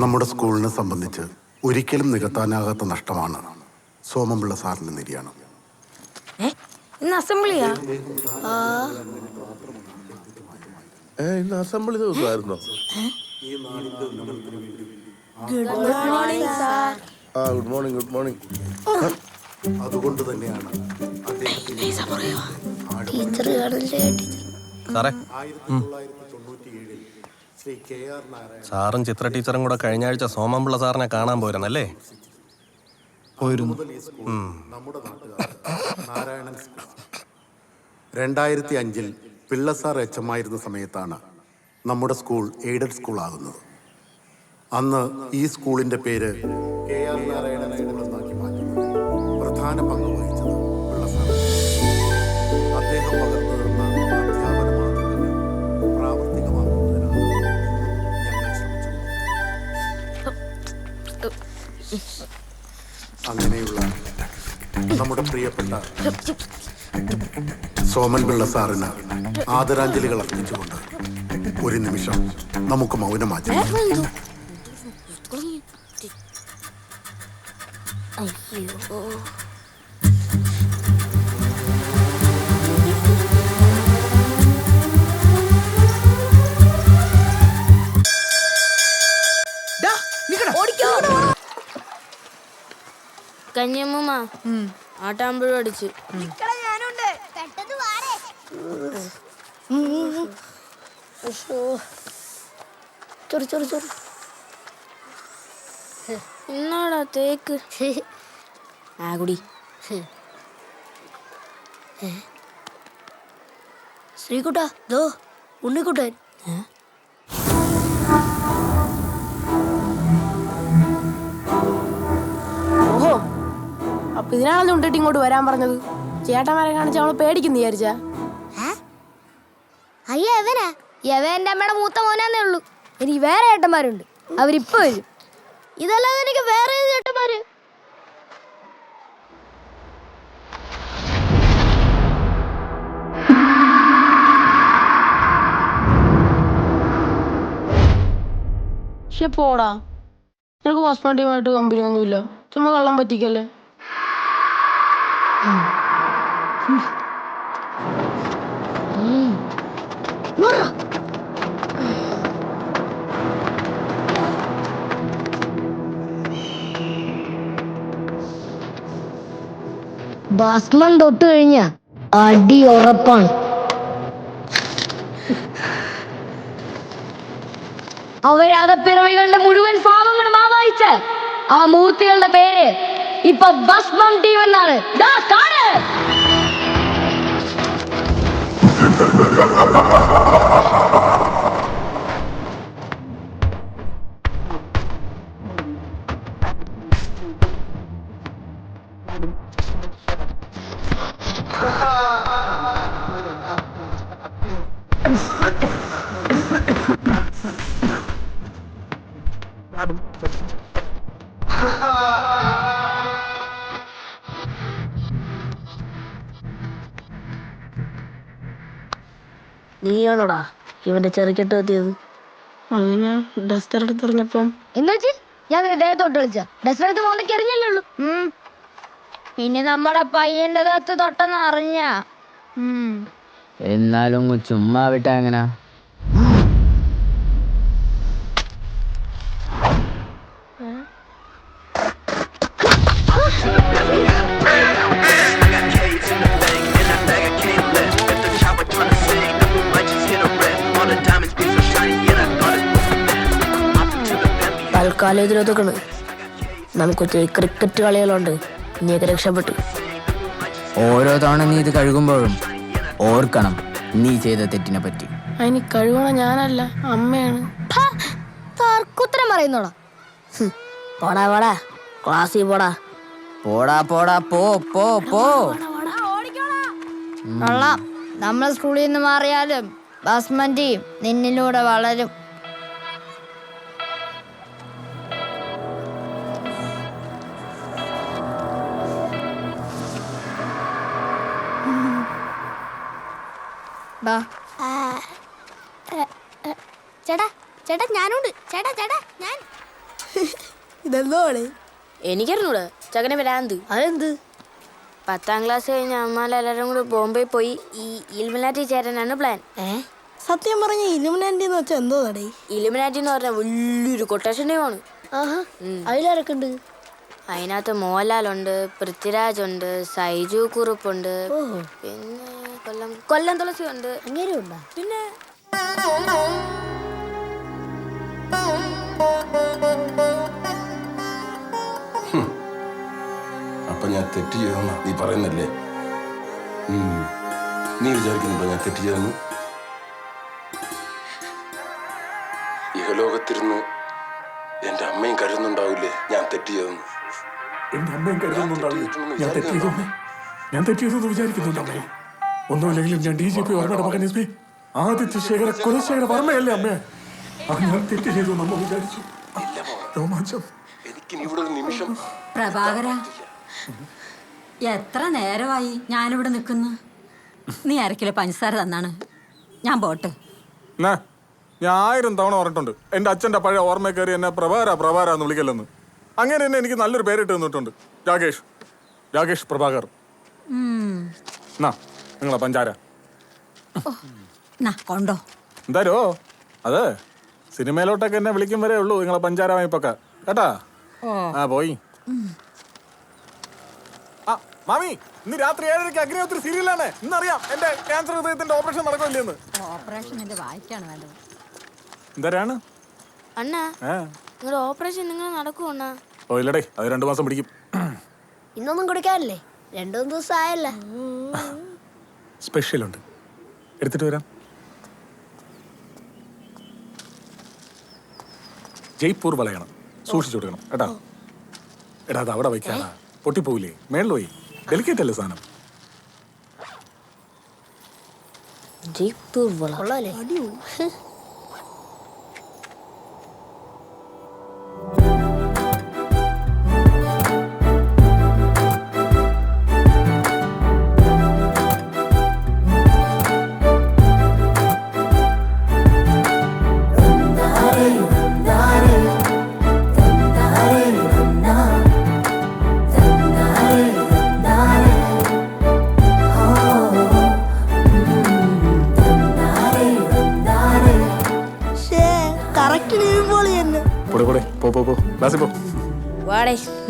നമ്മുടെ സ്കൂളിനെ സംബന്ധിച്ച് ഒരിക്കലും നികത്താനാകാത്ത നഷ്ടമാണ് സോമൻപിള്ള സാറിന്റെ നിര്യാണം. ഇന്ന് അസംബ്ലിയാ? ഇന്ന് അസംബ്ലി ദിവസമായിരുന്നോ? Good morning, good morning. അതുകൊണ്ട് തന്നെയാണ് സാറും ചിത്ര ടീച്ചറും കൂടെ കഴിഞ്ഞ ആഴ്ച സോമൻപിള്ള സാറിനെ കാണാൻ പോയിരുന്നല്ലേ? പോയിരുന്നു. നമ്മുടെ നാട്ടുകാർ നാരായണൻ സ്കൂൾ 2005 പിള്ള സാർ എച്ചമായിരുന്ന സമയത്താണ് നമ്മുടെ സ്കൂൾ എയ്ഡഡ് സ്കൂൾ ആകുന്നത്. അന്ന് ഈ സ്കൂളിന്റെ പേര് KR നാരായണൻ സ്കൂൾ എന്നാക്കി മാറ്റുന്നത് പ്രധാന പങ്ക് വഹിച്ചത് പിള്ള സാർ. അദ്ദേഹം പകർന്നു തന്ന അധ്യാപന മാതൃകകൾ പ്രാവർത്തികമാക്കുന്നതിനാണ് ഞങ്ങൾ ശ്രമിച്ചത്. അങ്ങനെയുള്ള നമ്മുടെ പ്രിയപ്പെട്ട സോമൻപിള്ള സാറിന് ആദരാഞ്ജലികൾ അർപ്പിച്ചുകൊണ്ട് ഒരു നിമിഷം നമുക്ക് മൗനമാറ്റാം. കഞ്ഞമ്മ ആട്ടാമ്പഴും അടിച്ച്. എന്നാടാ തേക്ക് ആകുടി. ശ്രീകുട്ടാ, ദോ ഉണ്ണിക്കുട്ടൻ. ഓഹോ, അപ്പൊ ഇതിനാണല്ലോ ഉണ്ടിട്ട് ഇങ്ങോട്ട് വരാൻ പറഞ്ഞത്. ചേട്ടന്മാരെ കാണിച്ച് അവള് പേടിക്കുന്നു വിചാരിച്ചാ? അയ്യ എവനാ? യവ എന്റെ അമ്മയുടെ മൂത്ത മോനാന്നേ ഉള്ളൂ. എനിക്ക് വേറെ ചേട്ടന്മാരുണ്ട്, അവരിപ്പോ വരും. ഇതല്ലാതെ എനിക്ക് വേറെ ചേട്ടന്മാര്. പോടാ, നിനക്ക് ഹോസ്പിറ്റലുമായിട്ട് കമ്പനി ഒന്നുമില്ല. ചുമ്മാ കള്ളം പറ്റിക്കല്ലേ. ഭസ്മം തൊട്ട് കഴിഞ്ഞ അടി ഉറപ്പാണ്. അവരകപ്പിറവികളുടെ മുഴുവൻ പാപങ്ങളും ആവാഹിച്ച് ആ മൂർത്തികളുടെ പേര് ഇപ്പൊ ഭസ്മം ടീം എന്നാണ്. നീയാണോടാ ഇവന്റെ ചെറുക്കെട്ട് എത്തിയത്? അതിന് ഡസ്റ്റർ എടുത്ത് എറിഞ്ഞപ്പം എന്നുവെച്ച് ഞാൻ ദേഹത്തോട്ട് കളിച്ച ഡസ്റ്റർ എടുത്ത് മോന്തയ്ക്ക് എറിഞ്ഞല്ലേ ഉള്ളൂ. പിന്നെ നമ്മുടെ പയ്യന്റെ ദേഹത്ത് തൊട്ടെന്ന് അറിഞ്ഞ. എന്നാലും ചുമ്മാ വിട്ടാ എങ്ങനാ? തൽക്കാലം ഇതിലൊതുക്കണ്. നമുക്ക് ക്രിക്കറ്റ് കളികളുണ്ട്. നീയൊക്കെ രക്ഷപ്പെട്ടു. ഓരോ തവണ നീ ഇത് കഴുകുമ്പോഴും ഓർക്കണം നീ ചെയ്ത തെറ്റിനെ പറ്റി. അതിന് കഴുകണ ഞാനല്ല, അമ്മയാണ്. തർക്കുത്തരം പറയുന്നോടാ. പോടാ പോടാ, ക്ലാസ്സിൽ പോടാ. പോടാ പോടാ പോ പോ പോ. നമ്മൾ സ്കൂളിൽ നിന്ന് മാറിയാലും ഭസ്മം ടീം നിന്നിലൂടെ വളരും. ചേട്ടാ ചേട്ടാ ഞാനുണ്ട്. ചേട്ടാ ചേട്ടാ ഞാൻ ഇതെന്തോടെ? എനിക്കറിഞ്ഞൂടെ ചകനെ വരാന്ത്. അതെന്ത്? 10ാം ക്ലാസ് കഴിഞ്ഞ് അമ്മമാരെല്ലാരും കൂടി ബോംബെ പോയി ഈ ഇലുമിനാറ്റി ചേരാനാണ് പ്ലാൻ. സത്യം പറഞ്ഞ ഇലുമിനാറ്റി എന്ന് വെച്ചാൽ എന്തോ നടേ? ഇലുമിനാറ്റി എന്ന് പറഞ്ഞാൽ വലിയൊരു കൊട്ടേഷൻ ടീമാണ്. ആഹാ, അതിലാരൊക്കെ ഉണ്ട്? അതിനകത്ത് മോഹൻലാലുണ്ട്, പൃഥ്വിരാജ് ഉണ്ട്, സൈജു കുറുപ്പുണ്ട്, പിന്നെ കൊല്ലം തുളസി ഉണ്ട്. അങ്ങനെ ഉണ്ടോ? പിന്നെ അപ്പൊ ഞാൻ തെറ്റ് ചെയ്തെന്നാ നീ പറയുന്നല്ലേ? നീ വിചാരിക്കുന്നുണ്ടോ ഞാൻ തെറ്റ് ചെയ്തെന്ന്? ഇഹലോകത്തിരുന്ന് എന്റെ അമ്മയും കരുതുന്നുണ്ടാവില്ലേ ഞാൻ തെറ്റ് ചെയ്തെന്ന്? എന്റെ അമ്മയും കരുതുന്നുണ്ടാവില്ലേ ഞാൻ തെറ്റിയതെന്ന് വിചാരിക്കുന്നുണ്ടമ്മേ? ഒന്നുമില്ലെങ്കിലും ഞാൻ DGP വർമ്മയുടെ മകൻ SP ആദിത്യ ശേഖര കുലശേഖര വർമ്മയല്ലേ അമ്മേ? ഞാൻ തെറ്റ് ചെയ്തു നമ്മ വിചാരിച്ചു. രോമാഞ്ചം. എനിക്ക് ഇവിടെ ഒരു നിമിഷം പ്രഭാകര, എത്ര നേരമായി ഞാനിവിടെ നിൽക്കുന്നു. നീ 1 കിലോ പഞ്ചസാര തന്നാണ് ഞാൻ പോട്ടെ. ഞാൻ 1000 തവണ പറഞ്ഞിട്ടുണ്ട് എന്റെ അച്ഛന്റെ പഴയ ഓർമ്മ കയറി എന്നെ പ്രഭാര എന്ന് വിളിക്കല്ലെന്ന്. അങ്ങനെ തന്നെ എനിക്ക് നല്ലൊരു പേരിട്ട് തന്നിട്ടുണ്ട്. രാകേഷ് പ്രഭാകർ. നിങ്ങളെ പഞ്ചാര കൊണ്ടോ എന്തായാലോ അത് സിനിമയിലോട്ടൊക്കെ എന്നെ വിളിക്കും വരെ ഉള്ളൂ നിങ്ങളെ പഞ്ചാര വായ്പൊക്കെ കേട്ടാ. പോയി. മാമി, ഇന്ന് രാത്രി 7:30 അഗ്നിഹോത്രി സീരിയലാണ്. ഇന്നറിയാം എന്റെ ക്യാൻസർ ഹൃദയത്തിന്റെ ഓപ്പറേഷൻ നടക്കില്ലെന്ന്. ഓപ്പറേഷൻ എന്റെ വായിക്കാണ് വേണ്ടത്. എന്തരാണ് അണ്ണാ നിങ്ങളുടെ ഓപ്പറേഷൻ നിങ്ങൾ നടക്കുവണ്ണ? ഓ ഇല്ലടേ, അത് 2 മാസം പിടിക്കും. ഇന്നൊന്നും കുടിക്കാറില്ലേ? 2 ദിവസം ആയല്ല. സ്പെഷ്യലുണ്ട്, എടുത്തിട്ട് വരാം. ജയ്പൂർ വളയണം, സൂക്ഷിച്ചു കൊടുക്കണം കേട്ടാ. എടാ അത് അവിടെ വയ്ക്കാനാ, പൊട്ടിപ്പോവില്ലേ? മേളിൽ പോയി, ഡെലിക്കേറ്റ് അല്ലേ സാധനം. ജയ്പൂർ വള വാടേ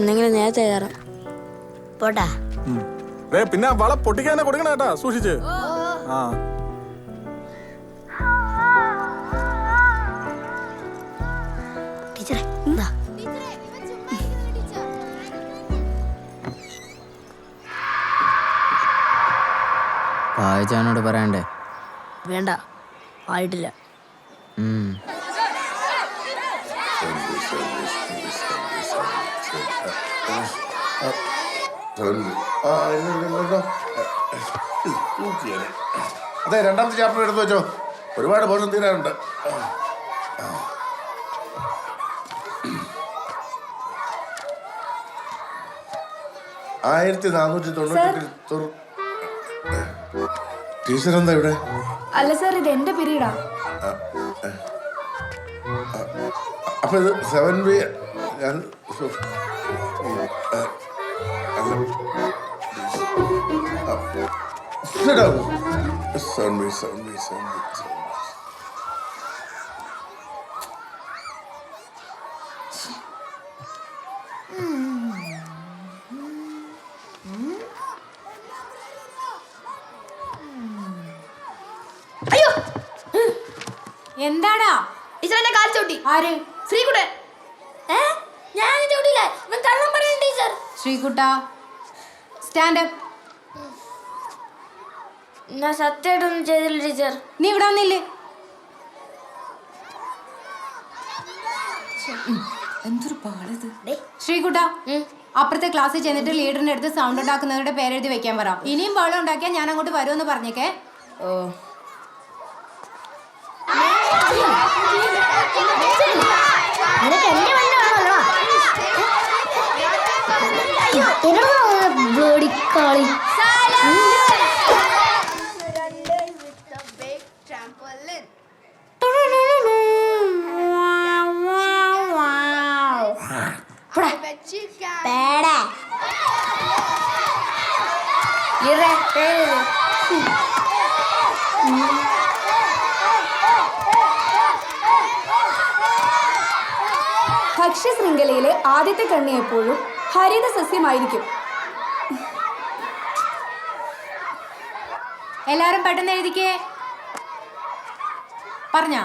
എന്തെങ്കിലും നേരത്തെ കയറാം. പോട്ടാ. പിന്നെ വള പൊട്ടിക്കാനെ കൊടുക്കണ കേട്ടാ, സൂക്ഷിച്ച്. ടീച്ചറെ എന്താ? വായിച്ചാനോട് പറയണ്ടേ? വേണ്ട, ആയിട്ടില്ല. അതെ, 2ാമത്തെ ചാപ്റ്റർ എടുത്ത് വെച്ചോ. ഒരുപാട് പോർഷൻ തീരാനുണ്ട്. ടീച്ചർ എന്താ ഇവിടെ? അല്ല സാർ, ഇത് എന്റെ പീരീഡാ. അപ്പൊ ഇത് 7B. ഞാൻ എന്താടാ ടീച്ചറെ കാൽ ചവിട്ടി. ആര്? ശ്രീകുട്ടൻ. ഞാൻ ചവിട്ടില്ല, ഇവൻ കള്ളം പറയും ടീച്ചർ. ശ്രീകുട്ട, stand up. ഞാൻ സത്യമായിട്ടൊന്നും ചെയ്തില്ല ടീച്ചർ. നീ ഇവിടെ വന്നില്ലേ? എന്തൊരു പാടത്. ശ്രീകുട്ട, അപ്പുറത്തെ ക്ലാസ്സിൽ ചെന്നിട്ട് ലീഡറിന്റെ അടുത്ത് സൗണ്ട് ഉണ്ടാക്കുന്നവരുടെ പേരെഴുതി വെക്കാൻ പറ. ഇനിയും ബഹളം ഉണ്ടാക്കിയാൽ ഞാൻ അങ്ങോട്ട് വരുമെന്ന് പറഞ്ഞേക്കേ. പേട ഇറേ പേര് ഭക്ഷ്യശൃംഖലയിലെ ആദ്യത്തെ കണ്ണി എപ്പോഴും ഹരിത സസ്യമായിരിക്കും. എല്ലാരും പെട്ടെന്ന് എഴുതിക്കേ. പറഞ്ഞാ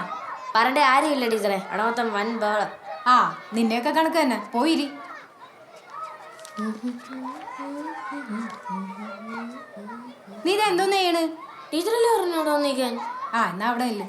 പറഞ്ഞ ആരുമില്ല ടീച്ചറെ. അവിടെ മൊത്തം വൻ ബഹളം. ആ നിന്റെയൊക്കെ കണക്ക് തന്നെ. പോയിരി. നീ ഇത് എന്തോന്ന് ചെയ്യണ്? ടീച്ചറല്ലേ പറഞ്ഞോട് വന്നിരിക്കാൻ? ആ എന്നാ അവിടെ ഇല്ല.